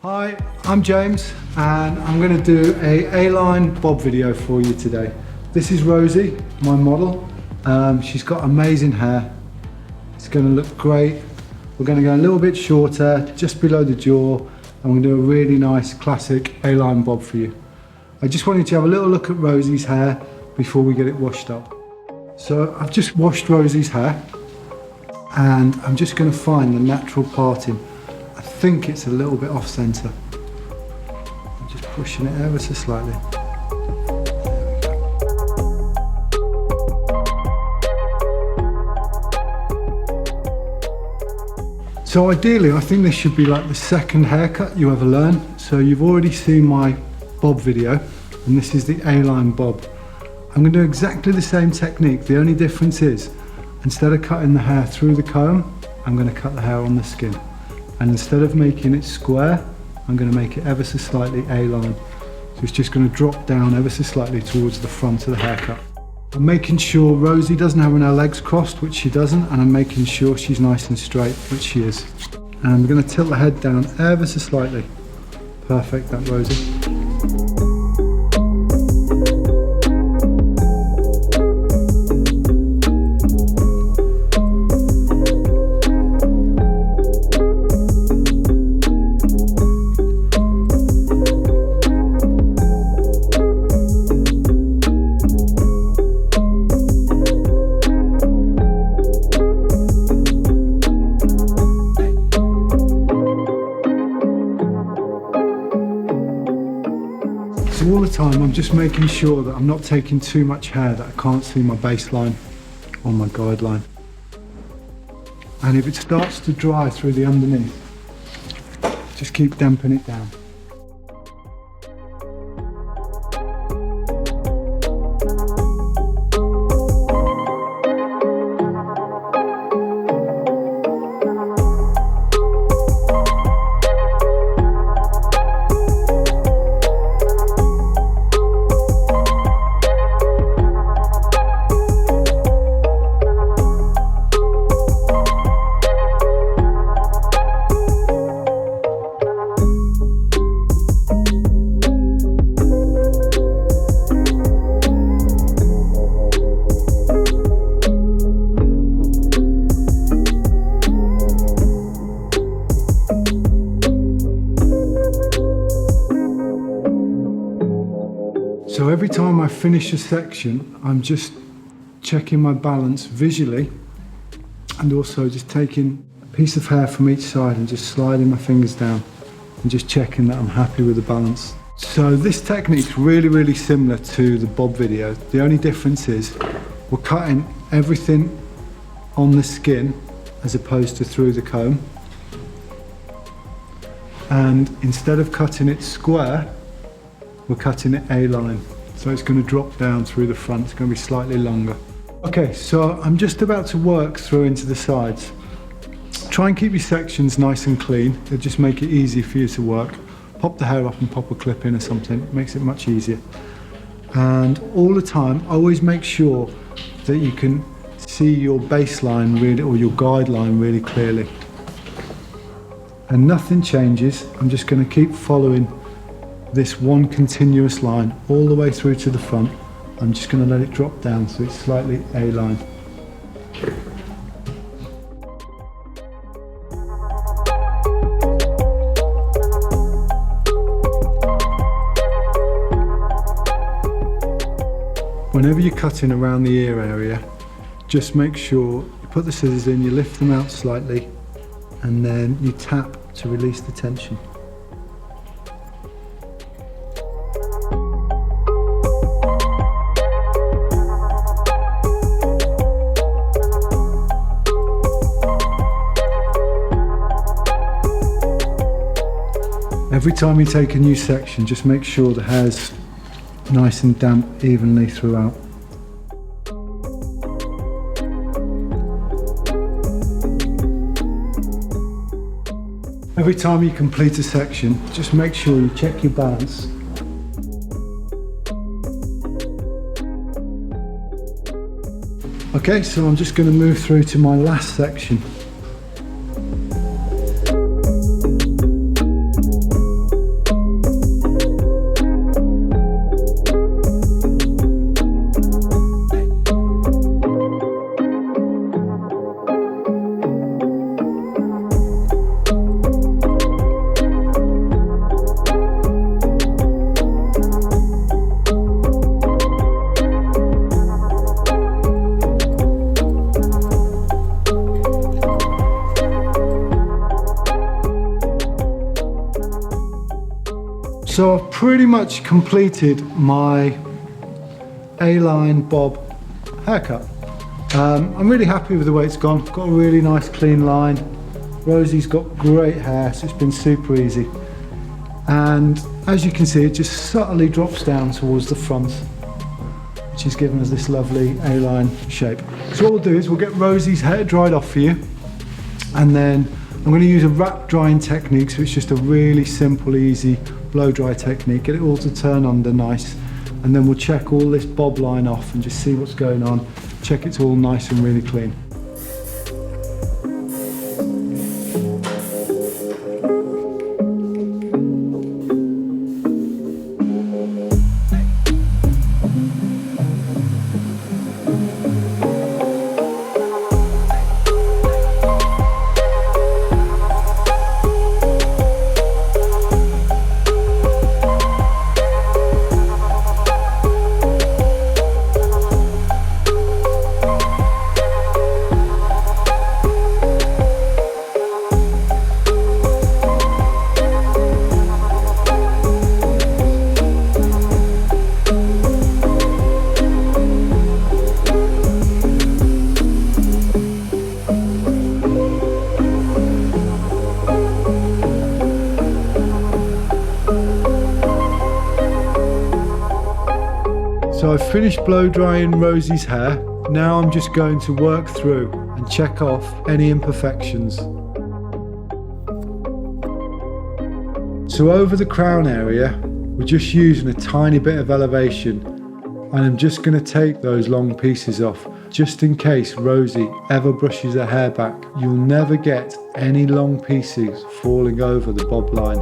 Hi, I'm James and I'm going to do a A-line bob video for you today. This is Rosie, my model. She's got amazing hair. It's going to look great. We're going to go a little bit shorter, just below the jaw, and we're going to do a really nice classic A-line bob for you. I just wanted to have a little look at Rosie's hair before we get it washed up. So I've just washed Rosie's hair and I'm just going to find the natural parting. I think it's a little bit off centre. I'm just pushing it ever so slightly. So ideally, I think this should be like the second haircut you ever learn. So you've already seen my bob video, and this is the A-line bob. I'm going to do exactly the same technique. The only difference is, instead of cutting the hair through the comb, I'm going to cut the hair on the skin. And instead of making it square, I'm going to make it ever so slightly A-line. So it's just going to drop down ever so slightly towards the front of the haircut. I'm making sure Rosie doesn't have her legs crossed, which she doesn't, and I'm making sure she's nice and straight, which she is. And I'm going to tilt the head down ever so slightly. Perfect, that Rosie. So all the time I'm just making sure that I'm not taking too much hair that I can't see my baseline or my guideline. And if it starts to dry through the underneath, just keep damping it down. So every time I finish a section, I'm just checking my balance visually and also just taking a piece of hair from each side and just sliding my fingers down and just checking that I'm happy with the balance. So this technique's really similar to the bob video. The only difference is we're cutting everything on the skin as opposed to through the comb. And instead of cutting it square, we're cutting it A-line. So it's going to drop down through the front, it's going to be slightly longer. Okay, so I'm just about to work through into the sides. Try and keep your sections nice and clean, it'll just make it easy for you to work. Pop the hair up and pop a clip in or something, it makes it much easier. And all the time, always make sure that you can see your baseline really, or your guideline really clearly. And nothing changes, I'm just going to keep following this one continuous line all the way through to the front. I'm just going to let it drop down so it's slightly A-line. Whenever you're cutting around the ear area, just make sure you put the scissors in, you lift them out slightly, and then you tap to release the tension. Every time you take a new section, just make sure the hair's nice and damp evenly throughout. Every time you complete a section, just make sure you check your balance. Okay, so I'm just going to move through to my last section. So I've pretty much completed my A-line bob haircut. I'm really happy with the way it's gone. Got a really nice clean line. Rosie's got great hair, so it's been super easy. And as you can see, it just subtly drops down towards the front, which is giving us this lovely A-line shape. So what we'll do is we'll get Rosie's hair dried off for you, and then I'm going to use a wrap drying technique, so it's just a really simple, easy blow dry technique. Get it all to turn under nice, and then we'll check all this bob line off and just see what's going on. Check it's all nice and really clean. So I've finished blow drying Rosie's hair. Now I'm just going to work through and check off any imperfections. So over the crown area, we're just using a tiny bit of elevation, and I'm just going to take those long pieces off, just in case Rosie ever brushes her hair back. You'll never get any long pieces falling over the bob line.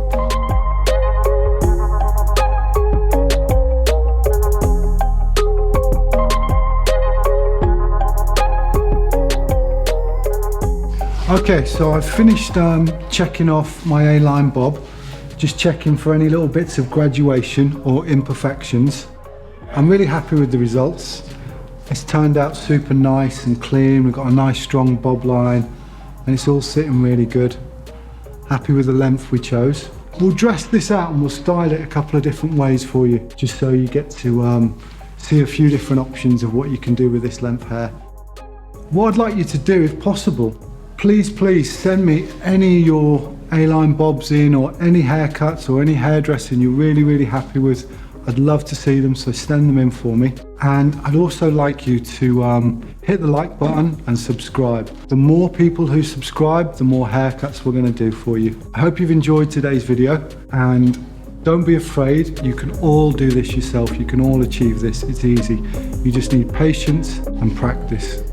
Okay, so I've finished checking off my A-line bob, just checking for any little bits of graduation or imperfections. I'm really happy with the results. It's turned out super nice and clean. We've got a nice strong bob line and it's all sitting really good. Happy with the length we chose. We'll dress this out and we'll style it a couple of different ways for you, just so you get to see a few different options of what you can do with this length hair. What I'd like you to do, if possible, please send me any of your A-line bobs in, or any haircuts or any hairdressing you're really happy with. I'd love to see them, so send them in for me. And I'd also like you to hit the like button and subscribe. The more people who subscribe, the more haircuts we're going to do for you. I hope you've enjoyed today's video, and don't be afraid. You can all do this yourself. You can all achieve this. It's easy. You just need patience and practice.